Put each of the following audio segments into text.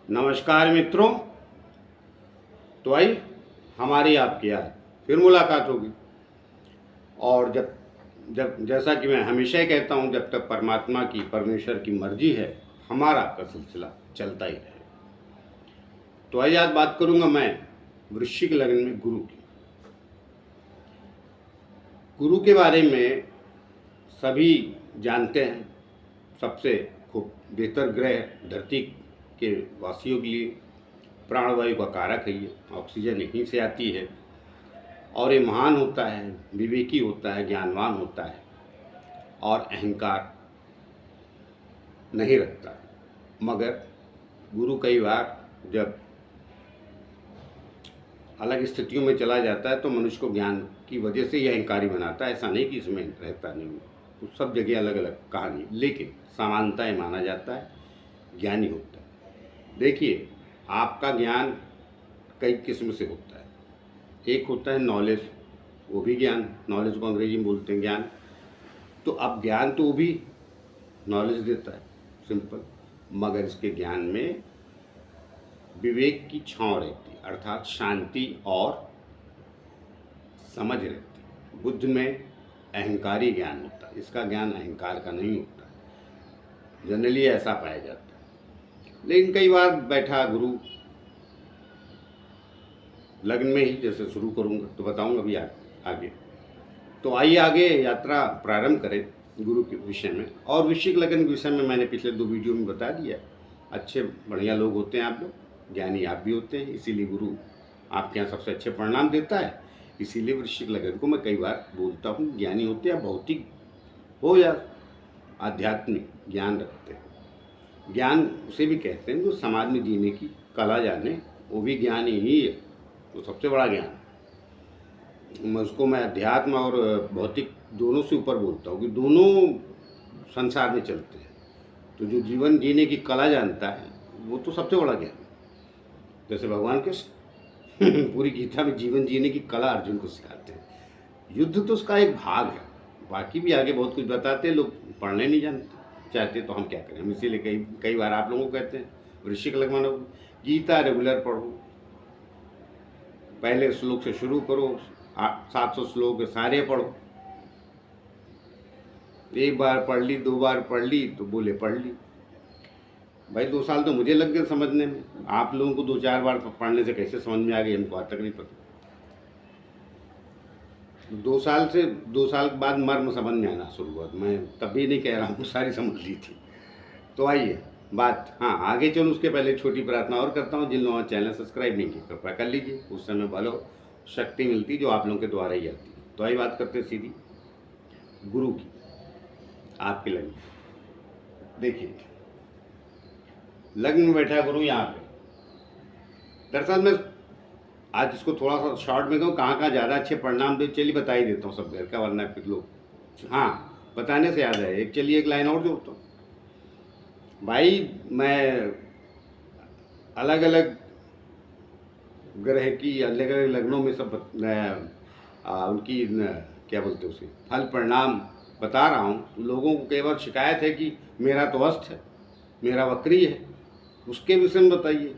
नमस्कार मित्रों। तो आई हमारी आपकी आज फिर मुलाकात होगी। और जब जब जैसा कि मैं हमेशा ही कहता हूँ, जब तक परमात्मा की परमेश्वर की मर्जी है हमारा आपका सिलसिला चलता ही रहे। तो आई आज बात करूँगा मैं वृश्चिक लग्न में गुरु की। गुरु के बारे में सभी जानते हैं, सबसे खूब बेहतर ग्रह धरती के वासियों के लिए प्राणवायु का कारक है। ये ऑक्सीजन यहीं से आती है और ये महान होता है, विवेकी होता है, ज्ञानवान होता है और अहंकार नहीं रखता है। मगर गुरु कई बार जब अलग स्थितियों में चला जाता है तो मनुष्य को ज्ञान की वजह से यह अहंकारी बनाता है। ऐसा नहीं कि इसमें रहता नहीं, तो सब जगह अलग अलग कहानी, लेकिन समानताएं माना जाता है, ज्ञानी होता है। देखिए, आपका ज्ञान कई किस्म से होता है। एक होता है नॉलेज, वो भी ज्ञान, नॉलेज को अंग्रेजी में बोलते हैं ज्ञान। तो अब ज्ञान तो वो भी नॉलेज देता है, सिंपल, मगर इसके ज्ञान में विवेक की छाँव रहती है, अर्थात शांति और समझ रहती है। बुद्ध में अहंकारी ज्ञान होता है, इसका ज्ञान अहंकार का नहीं होता है, जनरली ऐसा पाया जाता है। लेकिन कई बार बैठा गुरु लग्न में ही, जैसे शुरू करूँगा तो बताऊँगा अभी आगे। तो आइए आगे यात्रा प्रारंभ करें गुरु के विषय में। और वृश्चिक लग्न के विषय में मैंने पिछले 2 वीडियो में बता दिया। अच्छे बढ़िया लोग होते हैं आप लोग, ज्ञानी आप भी होते हैं, इसीलिए गुरु आपके यहाँ सबसे अच्छे परिणाम देता है। इसीलिए वृश्चिक लग्न को मैं कई बार बोलता हूँ, ज्ञानी होते हैं, भौतिक हो या आध्यात्मिक ज्ञान रखते हैं। ज्ञान उसे भी कहते हैं जो समाज में जीने की कला जाने, वो भी ज्ञान ही है, तो सबसे बड़ा ज्ञान। उसको मैं अध्यात्म और भौतिक दोनों से ऊपर बोलता हूँ कि दोनों संसार में चलते हैं। तो जो जीवन जीने की कला जानता है वो तो सबसे बड़ा ज्ञान है। जैसे भगवान कृष्ण पूरी गीता में जीवन जीने की कला अर्जुन को सिखाते हैं। युद्ध तो उसका एक भाग है, बाकी भी आगे बहुत कुछ बताते हैं, लोग पढ़ने नहीं जानते चाहते, तो हम क्या करें। हम इसीलिए कई बार आप लोगों को कहते हैं वृश्चिक लग्न वालों, गीता रेगुलर पढ़ो, पहले श्लोक से शुरू करो, 700 श्लोक सारे पढ़ो। एक बार पढ़ ली, 2 बार पढ़ ली तो बोले पढ़ ली। भाई 2 साल तो मुझे लग गए समझने में, आप लोगों को 2-4 बार पढ़ने से कैसे समझ में आ गई हमको आज तक नहीं पता। 2 साल के बाद मर्म समझ में आना शुरू हुआ। मैं तब भी नहीं कह रहा हूँ सारी समझ ली थी। तो आइए बात, हाँ आगे चलो, उसके पहले छोटी प्रार्थना और करता हूँ। जिन लोगों ने चैनल सब्सक्राइब नहीं किया कृपया कर लीजिए, उस समय बलो शक्ति मिलती जो आप लोगों के द्वारा ही आती है। तो आई बात करते सीधी गुरु की, आपके लग्न। देखिए, लग्न में बैठा गुरु यहाँ पे। दरअसल मैं आज इसको थोड़ा सा शॉर्ट में कहूँ, कहाँ ज़्यादा अच्छे परिणाम दे, चलिए बता ही देता हूँ सब घर का, वरना फिर लोग, हाँ बताने से याद है, एक लाइन और जोड़ता हूँ। भाई मैं अलग अलग ग्रह की अलग अलग लग्नों में सब उनकी क्या बोलते हैं उसे फल परिणाम बता रहा हूँ। लोगों को कई बार शिकायत है कि मेरा तो अस्त है, मेरा वक्री है, उसके विषय में बताइए।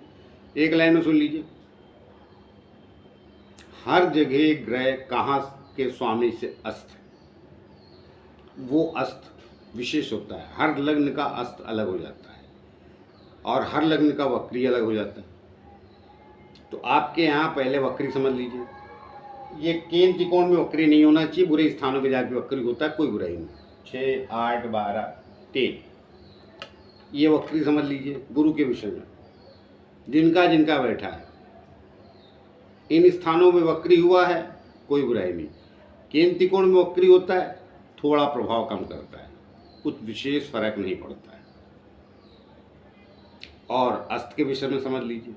एक लाइन में सुन लीजिए, हर जगह ग्रह कहाँ के स्वामी से अस्त है, वो अस्त विशेष होता है। हर लग्न का अस्त अलग हो जाता है और हर लग्न का वक्री अलग हो जाता है। तो आपके यहाँ पहले वक्री समझ लीजिए। ये केंद्र त्रिकोण में वक्री नहीं होना चाहिए, बुरे स्थानों पे जाके वक्री होता है, कोई बुराई नहीं। 6, 8, 12, 3 ये वक्री समझ लीजिए। गुरु के विषय में जिनका जिनका बैठा है इन स्थानों में वक्री हुआ है, कोई बुराई नहीं। केंद्र त्रिकोण में वक्री होता है, थोड़ा प्रभाव कम करता है, कुछ विशेष फर्क नहीं पड़ता है। और अस्त के विषय में समझ लीजिए।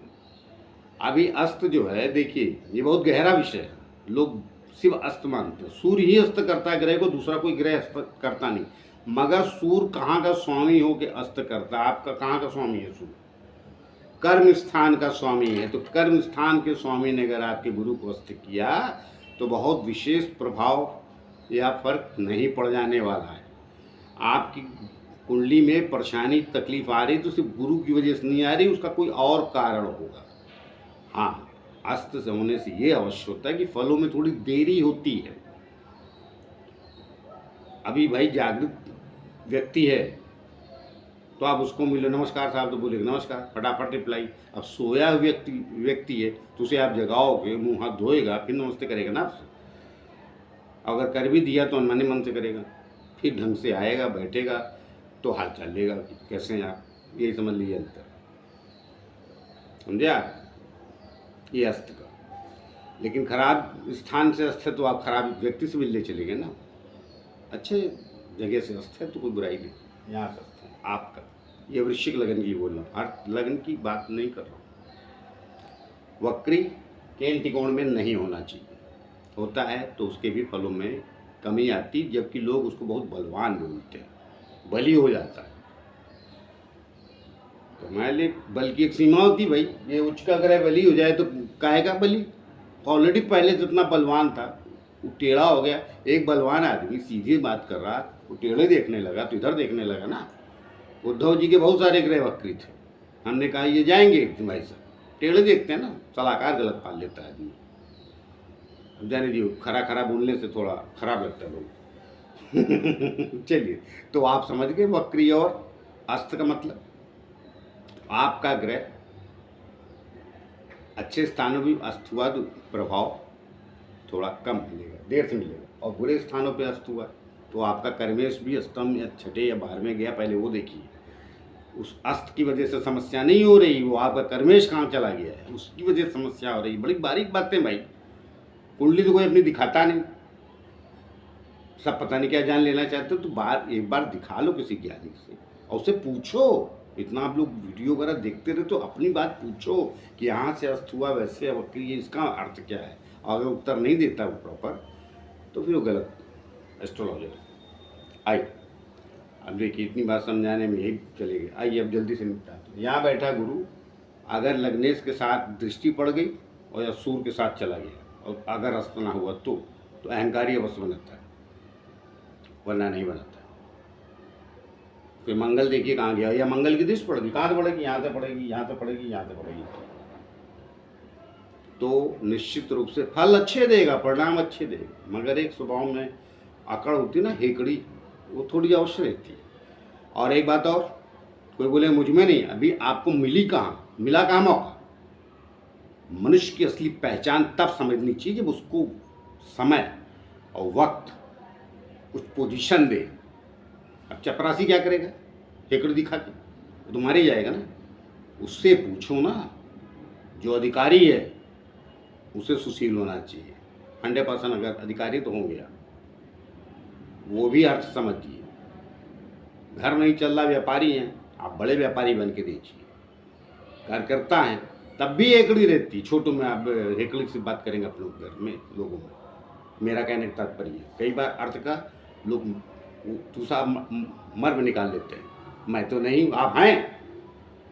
अभी अस्त जो है, देखिए ये बहुत गहरा विषय है, लोग सिर्फ अस्त मानते हैं। सूर्य ही अस्त करता है ग्रह को, दूसरा कोई ग्रह अस्त करता नहीं। मगर सूर्य कहाँ का स्वामी हो के अस्त करता है? आपका कहाँ का स्वामी है? सूर्य कर्म स्थान का स्वामी है। तो कर्म स्थान के स्वामी ने अगर आपके गुरु को अस्त किया तो बहुत विशेष प्रभाव या फर्क नहीं पड़ जाने वाला है। आपकी कुंडली में परेशानी तकलीफ आ रही तो सिर्फ गुरु की वजह से नहीं आ रही, उसका कोई और कारण होगा। हाँ, अस्त से होने से ये अवश्य होता है कि फलों में थोड़ी देरी होती है। अभी भाई जागृत व्यक्ति है तो आप उसको मिलो नमस्कार साहब तो बोलेगा नमस्कार, फटाफट रिप्लाई। अब सोया व्यक्ति है तो उसे आप जगाओगे, मुंह हाथ धोएगा, फिर नमस्ते करेगा ना आपसे। अगर कर भी दिया तो अनमने मन से करेगा, फिर ढंग से आएगा, बैठेगा तो हाल चाल लेगा कि कैसे हैं आप, यही समझ लीजिए अंतर। समझे आप? ये अस्त का। लेकिन खराब स्थान से अस्त है तो आप खराब व्यक्ति से मिलने चले गए ना। अच्छे जगह से अस्त है तो कोई बुराई नहीं, यहाँ से अस्त है आपका। ये वृश्चिक लगन की बोल रहा हूँ, हर लगन की बात नहीं कर रहा हूँ। वक्री केंद्र त्रिकोण में नहीं होना चाहिए, होता है तो उसके भी फलों में कमी आती, जबकि लोग उसको बहुत बलवान बोलते हैं, बली हो जाता है। तो हमारे लिए बल की एक सीमा होती भाई, ये उच्च का ग्रह बली हो जाए तो काहेगा बली, ऑलरेडी पहले जितना बलवान था वो टेढ़ा हो गया। एक बलवान आदमी सीधी बात कर रहा, वो टेढ़े देखने लगा तो इधर देखने लगा ना। उद्धव जी के बहुत सारे ग्रह वक्री थे, हमने कहा ये जाएंगे एक दिन भाई साहब, टेढ़े देखते हैं ना, सलाहकार गलत पाल लेता है आदमी। अब जाने दियो, खरा खरा बोलने से थोड़ा खराब लगता है लोग। चलिए, तो आप समझ गए वक्री और अस्त का मतलब। आपका ग्रह अच्छे स्थानों भी अस्त हुआ तो प्रभाव थोड़ा कम मिलेगा, देर से मिलेगा, और बुरे स्थानों पे अस्त हुआ तो आपका कर्मेश भी अष्टम या छठे या 12वें गया, पहले वो देखिए। उस अस्त की वजह से समस्या नहीं हो रही, वो आपका कर्मेश कहाँ चला गया है उसकी वजह से समस्या हो रही। बड़ी बारीक बातें भाई, कुंडली तो कोई अपनी दिखाता नहीं, सब पता नहीं क्या जान लेना चाहते हो तो एक बार दिखा लो किसी ज्ञानी से और उससे पूछो। इतना आप लोग वीडियो वगैरह देखते रहे तो अपनी बात पूछो कि यहाँ से अस्त हुआ वैसे वक्री, इसका अर्थ क्या है। अगर उत्तर नहीं देता वो प्रॉपर तो फिर वो गलत एस्ट्रोलॉजर। आइए अब देखिए, इतनी बात समझाने में यही चले गए। आइए अब जल्दी से निपटाते हैं। यहाँ बैठा गुरु, अगर लग्नेश के साथ दृष्टि पड़ गई और या सूर्य के साथ चला गया और अगर अस्त ना हुआ तो अहंकारी अवश्य बनाता है, वरना नहीं बनाता। फिर मंगल देखिए कहाँ गया, या मंगल की दृष्टि पड़ेगी, कहाँ से पड़ेगी, यहाँ से पड़ेगी, यहाँ से पड़ेगी, यहाँ से पड़ेगी, तो निश्चित रूप से फल अच्छे देगा, परिणाम अच्छे देगा। मगर एक स्वभाव में अकड़ होती है ना, हेकड़ी, वो थोड़ी अवश्य रहती है। और एक बात और, कोई बोले मुझ में नहीं, अभी आपको मिली कहाँ, मिला कहाँ मौका। मनुष्य की असली पहचान तब समझनी चाहिए जब उसको समय और वक्त कुछ पोजीशन दे। अब चपरासी क्या करेगा, हेकड़ी दिखा के, तो मारे जाएगा ना। उससे पूछो ना, जो अधिकारी है उसे सुशील होना चाहिए 100%। अगर अधिकारी तो होंगे आप, वो भी अर्थ समझिए। घर नहीं चल रहा, व्यापारी हैं आप, बड़े व्यापारी बन के देखिए। कार्यकर्ता हैं तब भी हेकड़ी रहती, छोटों में आप हेकड़ी से बात करेंगे अपने घर में लोगों में। मेरा कहने का तात्पर्य है, कई बार अर्थ का लोग दूसरा मर्म निकाल लेते हैं। मैं तो नहीं, आप हैं,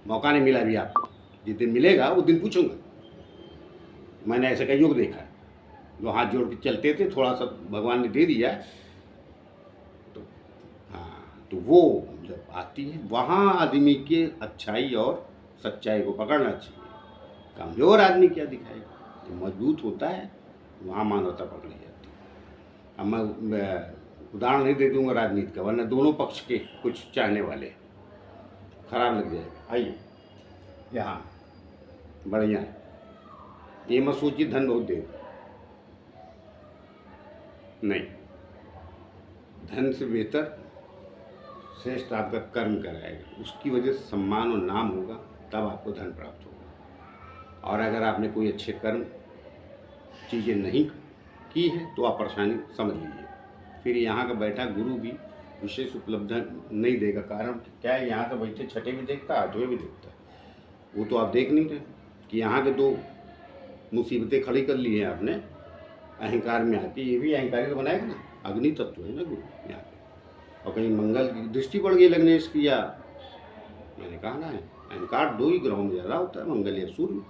मौका नहीं मिला अभी आपको, जिस दिन मिलेगा उस दिन पूछूंगा। मैंने ऐसे कई योग देखा है जो हाथ जोड़ के चलते थे, थोड़ा सा भगवान ने दे दिया तो हाँ, तो वो जब आती है वहाँ आदमी के अच्छाई और सच्चाई को पकड़ना चाहिए। कमज़ोर आदमी क्या दिखाएगा, जो मजबूत होता है वहाँ मानवता पकड़ी जाती है। अब मैं उदाहरण नहीं दे दूंगा राजनीति का, वरना दोनों पक्ष के कुछ चाहने वाले खराब लग जाएगा। आइए यहाँ बढ़िया है, ये मत सोचिए धन बहुत देगा, नहीं, धन से बेहतर श्रेष्ठ आपका कर्म कराएगा, उसकी वजह से सम्मान और नाम होगा, तब आपको धन प्राप्त होगा। और अगर आपने कोई अच्छे कर्म चीज़ें नहीं की है तो आप परेशानी समझ लीजिए। फिर यहाँ का बैठा गुरु भी विशेष उपलब्ध नहीं देगा। कारण क्या है, यहाँ से बैठे छठे भी देखता है, 8वें भी देखता है। वो तो आप देख नहीं रहे कि यहाँ के दो मुसीबतें खड़ी कर ली हैं आपने अहंकार में आके। ये भी अहंकारी तो बनाएगा ना, अग्नि तत्व है ना गुरु यहाँ पे। और कहीं मंगल की दृष्टि पड़ गई लग्नेश की, या मैंने कहा ना अहंकार 2 ही ग्रहों में ज़्यादा होता है, मंगल या सूर्य।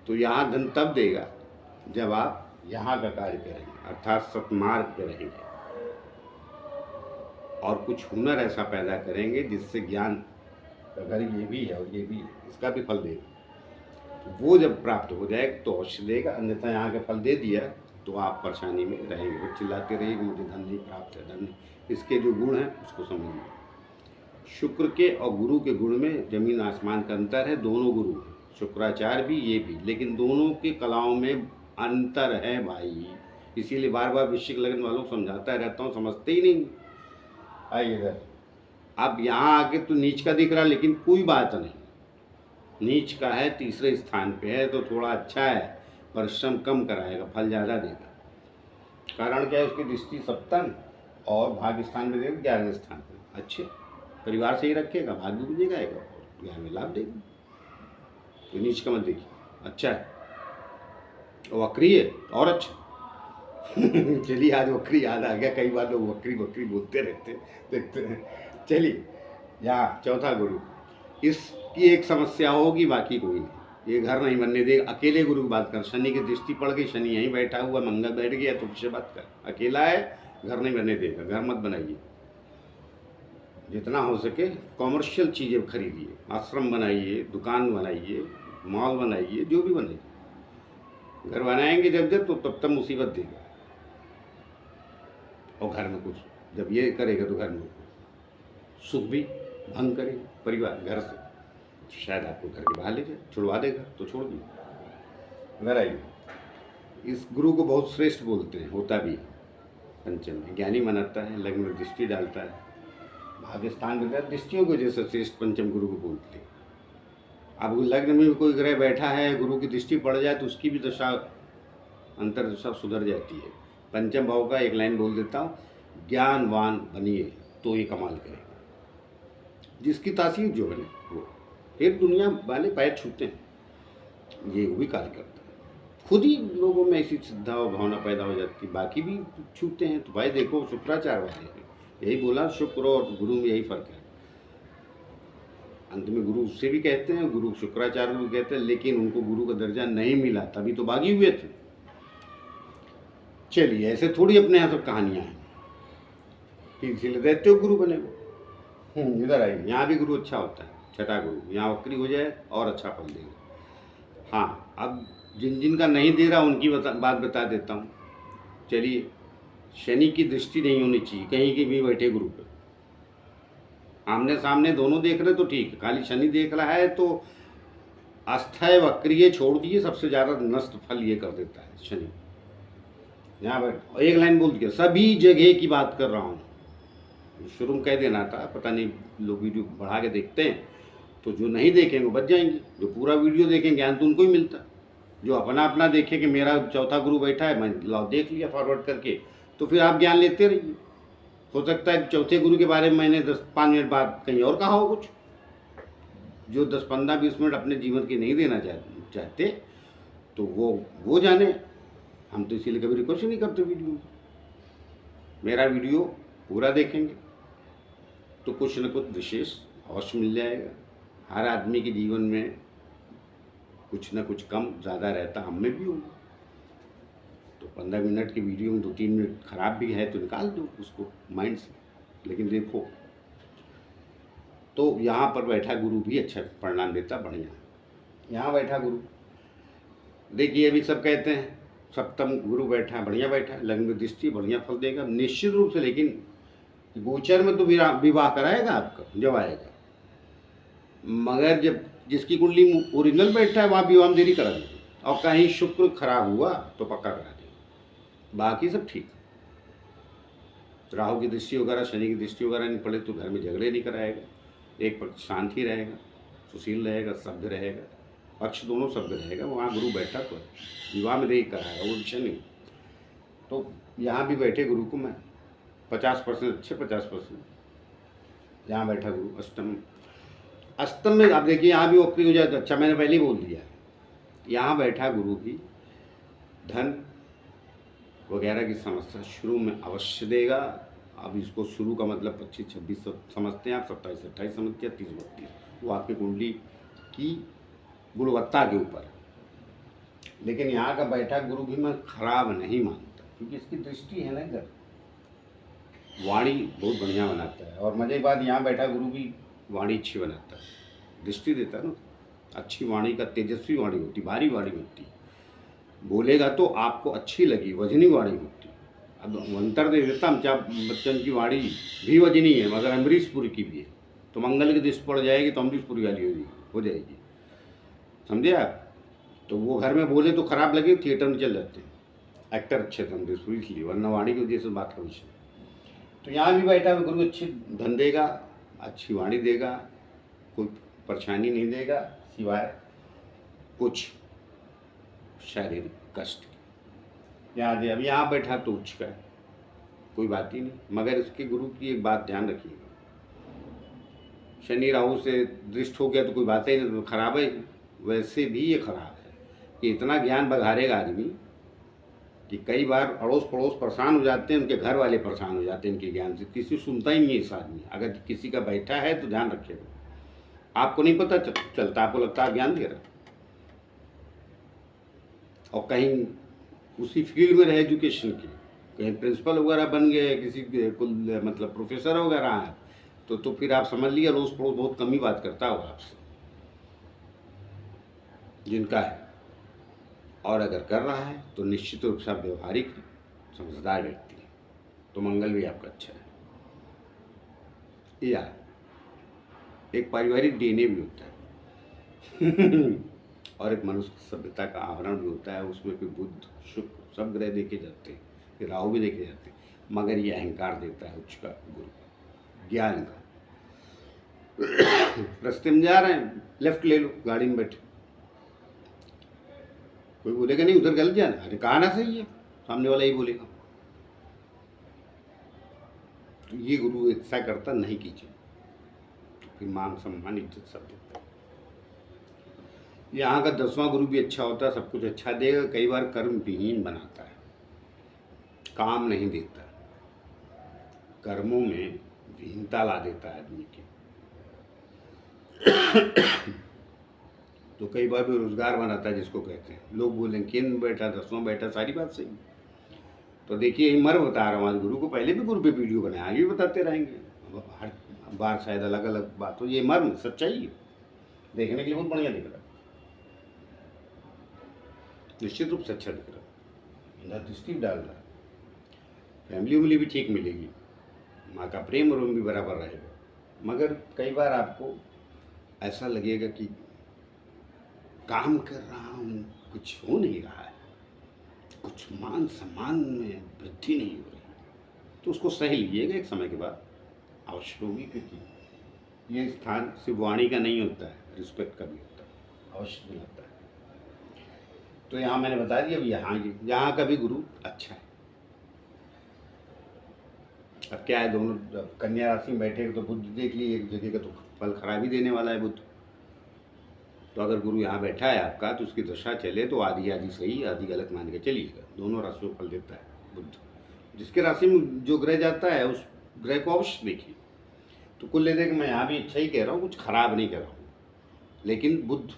तो यहाँ धन तब देगा जब आप यहाँ का कार्य करेंगे, अर्थात सत्मार्ग पे रहेंगे। और कुछ हुनर ऐसा पैदा करेंगे जिससे ज्ञान, अगर ये भी है और ये भी है, इसका भी फल देगा। तो वो जब प्राप्त हो जाएगा तो अवश्य देगा, अन्यथा यहाँ के फल दे दिया तो आप परेशानी में रहेंगे, फिर चिल्लाते रहिएगा मुझे धन नहीं प्राप्त है, धन नहीं। इसके जो गुण हैं उसको समझिए। शुक्र के और गुरु के गुण में जमीन आसमान का अंतर है। दोनों गुरु हैं, शुक्राचार्य भी ये भी, लेकिन दोनों की कलाओं में अंतर है भाई। इसीलिए बार बार वृश्चिक लग्न वालों को समझाता रहता हूँ, समझते ही नहीं। आइए इधर, अब यहाँ आके तो नीच का दिख रहा, लेकिन कोई बात नहीं, नीच का है, तीसरे स्थान पे है तो थोड़ा अच्छा है, परिश्रम कम कराएगा, फल ज़्यादा देगा। कारण क्या है, उसकी दृष्टि सप्तम और भाग्य स्थान में देगा, 11वें स्थान पे। अच्छे परिवार से ही रखेगा, भाग्य भी जगाएगा और ज्ञान में लाभ देगा। तो नीच का मत देखिए, अच्छा है। और वक्री है और अच्छा। चलिए आज वक्री याद आ गया, कई बार लोग वक्री वक्री बोलते रहते देखते हैं। चलिए यहाँ चौथा गुरु, इसकी एक समस्या होगी, बाकी कोई नहीं। ये घर नहीं बनने देगा। अकेले गुरु की बात कर, शनि की दृष्टि पड़ गई, शनि यहीं बैठा हुआ, मंगल बैठ गया, तो उससे बात कर। अकेला है, घर नहीं बनने देगा। घर मत बनाइए, जितना हो सके कॉमर्शियल चीज़ें खरीदिए, आश्रम बनाइए, दुकान बनाइए, मॉल बनाइए, जो भी बनाइए। घर बनाएंगे जब जब तो तब मुसीबत देगा। और घर में कुछ जब ये करेगा तो घर में सुख भी भंग करेगा परिवार घर से, शायद आपको घर के बाहर ले जाए, छुड़वा देगा तो छोड़ दिए। घर आइए, इस गुरु को बहुत श्रेष्ठ बोलते हैं, होता भी है। पंचम में ज्ञानी मनाता है, लग्न में दृष्टि डालता है, भाग्य स्थान में दृष्टियों की वजह से श्रेष्ठ पंचम गुरु को बोलते हैं। अब लग्न में कोई ग्रह बैठा है, गुरु की दृष्टि पड़ जाए तो उसकी भी दशा, अंतर्दशा सुधर जाती है। पंचम भाव का एक लाइन बोल देता हूँ, ज्ञानवान बनिए तो ये कमाल करेगा। जिसकी तासीर जो है ना वो, फिर दुनिया वाले पैर छूते हैं, ये भी कार्य करता है। खुद ही लोगों में ऐसी श्रद्धा और भावना पैदा हो जाती है, बाकी भी छूते हैं। तो भाई देखो, शुक्राचार्य वाले हैं, यही बोला, शुक्र और गुरु में यही फर्क है। अंत में गुरु उससे भी कहते हैं, गुरु शुक्राचार्य भी कहते हैं, लेकिन उनको गुरु का दर्जा नहीं मिला, तभी तो बागी हुए थे। चलिए, ऐसे थोड़ी अपने यहाँ सब कहानियाँ हैं कि इसीलिए दैत्य गुरु बनेगा। इधर आइए, यहाँ भी गुरु अच्छा होता है, छठा गुरु। यहाँ वक्री हो जाए और अच्छा फल देगा। हाँ, अब जिन जिन का नहीं दे रहा उनकी बात बता देता हूँ। चलिए, शनि की दृष्टि नहीं होनी चाहिए कहीं की भी बैठे गुरु पे। आमने सामने दोनों देख रहे तो ठीक है, खाली शनि देख रहा है तो अस्थाय वक्रिय छोड़ दिए, सबसे ज़्यादा नष्ट फल ये कर देता है शनि। यहाँ बैठ, एक लाइन बोल दिया, सभी जगह की बात कर रहा हूँ। शुरू में कह देना था, पता नहीं लोग वीडियो बढ़ा के देखते हैं, तो जो नहीं देखेंगे वो बच जाएंगे, जो पूरा वीडियो देखेंगे ज्ञान तो उनको ही मिलता। जो अपना अपना देखे कि मेरा चौथा गुरु बैठा है, मैं लाओ देख लिया फॉरवर्ड करके, तो फिर आप ज्ञान लेते रहिए। हो सकता है चौथे गुरु के बारे में मैंने 10-5 मिनट बाद कहीं और कहा हो कुछ, जो 10-15-20 मिनट अपने जीवन के नहीं देना चाहते तो वो जाने। हम तो इसीलिए कभी रिक्वेस्ट नहीं करते वीडियो में। मेरा वीडियो पूरा देखेंगे तो कुछ न कुछ विशेष अवश्य मिल जाएगा। हर आदमी के जीवन में कुछ न कुछ कम ज़्यादा रहता, हम में भी होगा। तो 15 मिनट की वीडियो में 2-3 मिनट खराब भी है तो निकाल दो उसको माइंड से, लेकिन देखो। तो यहाँ पर बैठा गुरु भी अच्छा परिणाम देता, बढ़िया। यहाँ बैठा गुरु, देखिए अभी सब कहते हैं सप्तम गुरु बैठा, बढ़िया बैठा, लग्न में दृष्टि, बढ़िया फल देगा निश्चित रूप से। लेकिन गोचर में तो विवाह कराएगा आपका जब आएगा, मगर जब जिसकी कुंडली ओरिजिनल बैठा है वहाँ विवाह में देरी करा देगा। और कहीं शुक्र खराब हुआ तो पक्का करा देगा, बाकी सब ठीक। राहु की दृष्टि वगैरह, शनि की दृष्टि वगैरह नहीं पड़े तो घर में झगड़े नहीं कराएगा, एक पक्ष शांति रहेगा, सुशील रहेगा, सभ्य रहेगा, पक्ष दोनों सभ्य रहेगा। वहाँ गुरु बैठा तो विवाह में देरी कराएगा, वो विषय नहीं। तो यहाँ भी बैठे गुरु को मैं 50% अच्छे, 50% यहाँ बैठा गुरु अष्टम में। आप देखिए यहाँ भी वक्री हो जाए तो अच्छा, मैंने पहले ही बोल दिया। यहाँ बैठा गुरु भी धन वगैरह की समस्या शुरू में अवश्य देगा। अब इसको शुरू का मतलब 25-26 समझते हैं आप, 27-28 समझते हैं, 30-32, वो आपकी कुंडली की गुणवत्ता के ऊपर। लेकिन यहाँ का बैठा गुरु भी मैं खराब नहीं मानता, क्योंकि इसकी दृष्टि है ना इधर, वाणी बहुत बढ़िया बनाता है। और मजे की बात, यहाँ बैठा गुरु भी वाणी अच्छी बनाता है, दृष्टि देता है ना। अच्छी वाणी का तेजस्वी वाणी होती, भारी वाणी होती, बोलेगा तो आपको अच्छी लगी, वजनी वाणी होती। अब अंतर दे देता, अमिताभ बच्चन की वाणी भी वजनी है मगर अमरीश पुरी की भी है, तो मंगल की दृष्टि पड़ जाएगी तो अमरीश पुरी वाली हो जाएगी, समझे आप। तो वो घर में बोले तो खराब लगे, थिएटर में चल जाते हैं। एक्टर अच्छे थे अमरीश पुरी इसलिए, वरना वाणी की वजह से बात का विषय। तो यहाँ भी बैठा हुआ गुरु अच्छी धन देगा, अच्छी वाणी देगा, कोई परेशानी नहीं देगा सिवाय कुछ शारीरिक कष्ट की। यहाँ दे, अब यहाँ बैठा तो उच्च का है, कोई बात ही नहीं। मगर इसके गुरु की एक बात ध्यान रखिएगा, शनि राहु से दृष्ट हो गया तो कोई बात ही नहीं, तो खराब है। वैसे भी ये खराब है कि इतना ज्ञान बघारेगा आदमी कि कई बार अड़ोस पड़ोस परेशान हो जाते हैं, उनके घर वाले परेशान हो जाते हैं इनके ज्ञान से। किसी सुनता ही नहीं है इस आदमी। अगर किसी का बैठा है तो ध्यान रखिएगा, आपको नहीं पता चलता, आपको लगता है ज्ञान दे रहा, और कहीं उसी फील्ड में रहे एजुकेशन की, कहीं प्रिंसिपल वगैरह बन गए, किसी कुल मतलब प्रोफेसर वगैरह हैं, तो फिर आप समझ लीजिए अड़ोस पड़ोस बहुत कम ही बात करता होगा आपसे, जिनका है। और अगर कर रहा है तो निश्चित रूप से आप व्यवहारिक समझदार व्यक्ति है, तो मंगल भी आपका अच्छा है। या एक पारिवारिक डीएनए भी होता है और एक मनुष्य की सभ्यता का आवरण भी होता है, उसमें फिर बुध शुक्र सब ग्रह देखे जाते हैं, फिर राहु भी देखे जाते हैं। मगर ये अहंकार देता है उच्च का गुरु, ज्ञान का। रास्ते में जा रहे हैं, लेफ्ट ले लो, गाड़ी में बैठे, कोई बोलेगा नहीं उधर गलत जाना, अरे कहा ना सही है, सामने वाला ही बोलेगा। तो ये गुरु ऐसा करता नहीं कीजिए, तो फिर मान सम्मान इज्जत सब देता है। यहाँ का 10वां गुरु भी अच्छा होता है, सब कुछ अच्छा देगा, कई बार कर्म विहीन बनाता है, काम नहीं देता, कर्मों में विहीनता ला देता है आदमी के। तो कई बार बेरोजगार बनाता है जिसको कहते हैं। लोग बोलें केंद्र बैठा, 10वां बैठा, सारी बात सही। तो देखिए ये मर्म बता रहा हूँ आज गुरु को, पहले भी गुरु पे वीडियो बनाया, आगे भी बताते रहेंगे, हर बार शायद अलग अलग बात हो। ये मर्म सच्चाई है, देखने के लिए बहुत बढ़िया दिख रहा है, निश्चित रूप से अच्छा दिख रहा है, दृष्टि भी डाल रहा है, फैमिली उमली भी ठीक मिलेगी, माँ का प्रेम और भी बराबर रहेगा। मगर कई बार आपको ऐसा लगेगा कि काम कर रहा हूँ, कुछ हो नहीं रहा है, कुछ मान सम्मान में वृद्धि नहीं हो रही, तो उसको सह लीजिएगा, एक समय के बाद अवश्य होगी। क्योंकि ये स्थान सिर्फ वाणी का नहीं होता है, रिस्पेक्ट का भी होता है, अवश्य मिलता है। तो यहाँ मैंने बता दिया, अब यहाँ का भी गुरु अच्छा है। अब क्या है, दोनों कन्या राशि में बैठे तो बुध देख लिए, एक जगह का तो फल खराब ही देने वाला है बुध। तो अगर गुरु यहाँ बैठा है आपका, तो उसकी दशा चले तो आधी आधी सही, आधी गलत मान के चलिएगा, दोनों राशियों फल देता है बुध। जिसके राशि में जो ग्रह जाता है उस ग्रह को अवश्य देखिए। तो कुल ले देकर मैं यहाँ भी अच्छा ही कह रहा हूँ, कुछ खराब नहीं कह रहा हूँ, लेकिन बुध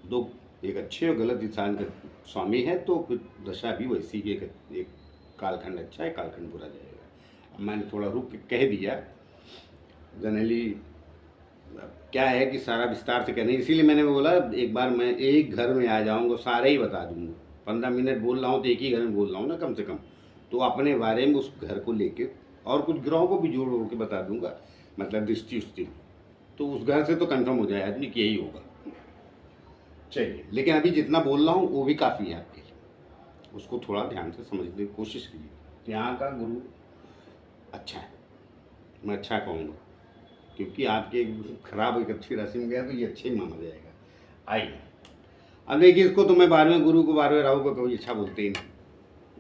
दो एक अच्छे और गलत इंसान का स्वामी है, तो फिर दशा भी वैसी ही एक कालखंड अच्छा है, कालखंड बुरा जाएगा। मैंने थोड़ा रुक के कह दिया, जनरली क्या है कि सारा विस्तार से कहने, इसीलिए मैंने बोला एक बार मैं एक घर में आ जाऊंगा, सारे ही बता दूंगा। 15 मिनट बोल रहा हूँ तो एक ही घर में बोल रहा हूँ ना कम से कम, तो अपने बारे में उस घर को लेके और कुछ ग्रहों को भी जोड़ के बता दूंगा, मतलब दृष्टि उष्टि, तो उस घर से तो कंफर्म हो जाए आदमी कि यही होगा। चलिए, लेकिन अभी जितना बोल रहा हूँ वो भी काफ़ी है आपके लिए, उसको थोड़ा ध्यान से समझने की कोशिश कीजिए। यहाँ का गुरु अच्छा है, मैं अच्छा कहूँगा, क्योंकि आपके खराब एक अच्छी राशि में गया तो ये अच्छे ही माना जाएगा। आइए अब देखिए, इसको तो मैं 12वें गुरु को 12वें राहु को कभी अच्छा बोलते ही नहीं।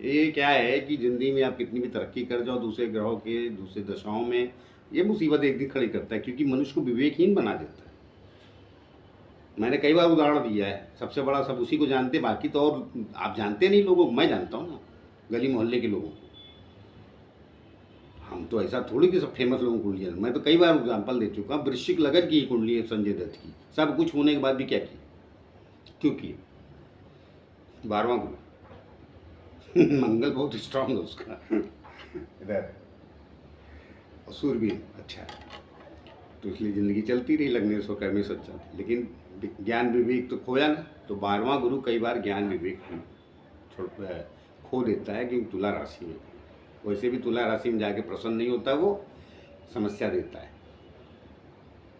ये क्या है कि ज़िंदगी में आप कितनी भी तरक्की कर जाओ, दूसरे ग्रहों के दूसरे दशाओं में ये मुसीबत एक दिन खड़ी करता है, क्योंकि मनुष्य को विवेकहीन बना देता है। मैंने कई बार उदाहरण दिया है, सबसे बड़ा सब उसी को जानते, बाकी तो और आप जानते नहीं लोगों को, मैं जानता हूँ ना, गली मोहल्ले के लोगों को। हम तो ऐसा थोड़ी कि सब फेमस लोगों को कुंडली, मैं तो कई बार एग्जाम्पल दे चुका हूँ। वृश्चिक लगन की कुंडली है संजय दत्त की, सब कुछ होने के बाद भी क्या की, क्यों की? 12वां गुरु मंगल बहुत स्ट्रांग है उसका इधर और सूरबीन अच्छा है, तो इसलिए ज़िंदगी चलती रही, लगने सो कर्मे सच्चा। लेकिन ज्ञान विवेक तो खोया ना, तो 12वां गुरु कई बार ज्ञान विवेक खो देता है, क्योंकि तुला राशि में। वैसे भी तुला राशि में जाके प्रसन्न नहीं होता, वो समस्या देता है,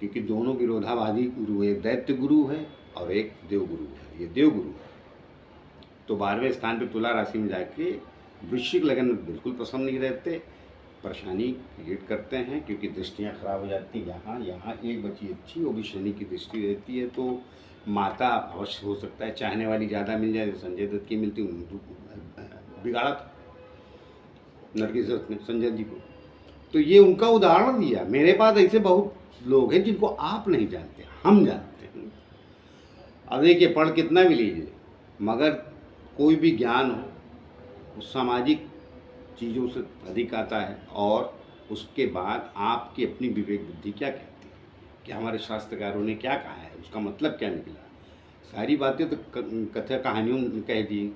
क्योंकि दोनों विरोधाभासी गुरु, एक दैत्य गुरु है और एक देव गुरु है, ये देव गुरु है। तो 12वें स्थान पे तुला राशि में जाके वृश्चिक लगन में बिल्कुल प्रसन्न नहीं रहते, परेशानी क्रिएट करते हैं, क्योंकि दृष्टियाँ खराब हो जाती हैं। यहाँ एक बची अच्छी, वो भी शनि की दृष्टि रहती है, तो माता अवश्य हो सकता है चाहने वाली ज़्यादा मिल जाए। संजय दत्त की मिलती, बिगाड़ा था नरगिस दत्त ने संजय जी को। तो ये उनका उदाहरण दिया। मेरे पास ऐसे बहुत लोग हैं जिनको आप नहीं जानते, हम जानते हैं। अब देखिए, पढ़ कितना भी लीजिए, मगर कोई भी ज्ञान हो वो सामाजिक चीज़ों से अधिक आता है, और उसके बाद आपकी अपनी विवेक बुद्धि क्या कहती है, कि हमारे शास्त्रकारों ने क्या कहा है, उसका मतलब क्या निकला। सारी बातें तो कथा कहानियों में कह दी।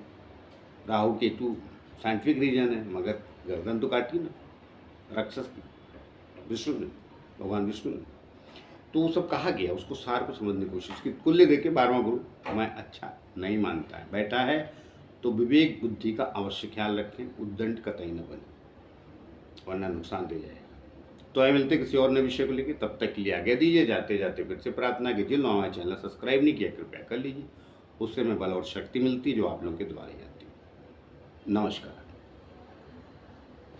राहु केतु साइंटिफिक रीजन है, मगर गर्दन तो काटी ना राक्षस की, विष्णु ने, भगवान विष्णु ने। तो वो सब कहा गया, उसको सार को समझने की कोशिश की। कुल्ले देके 12वां गुरु मैं अच्छा नहीं मानता है, बैठा है तो विवेक बुद्धि का अवश्य ख्याल रखें, उद्दंड कतई न बने, वरना नुकसान दे जाएगा। तो आए मिलते किसी और नए विषय को लेकर, तब तक के लिए आगे दीजिए। जाते जाते फिर से प्रार्थना कीजिए, हमारे चैनल सब्सक्राइब नहीं किया कृपया कर लीजिए, उससे हमें बल और शक्ति मिलती जो आप लोगों के द्वारा जाती है। नमस्कार।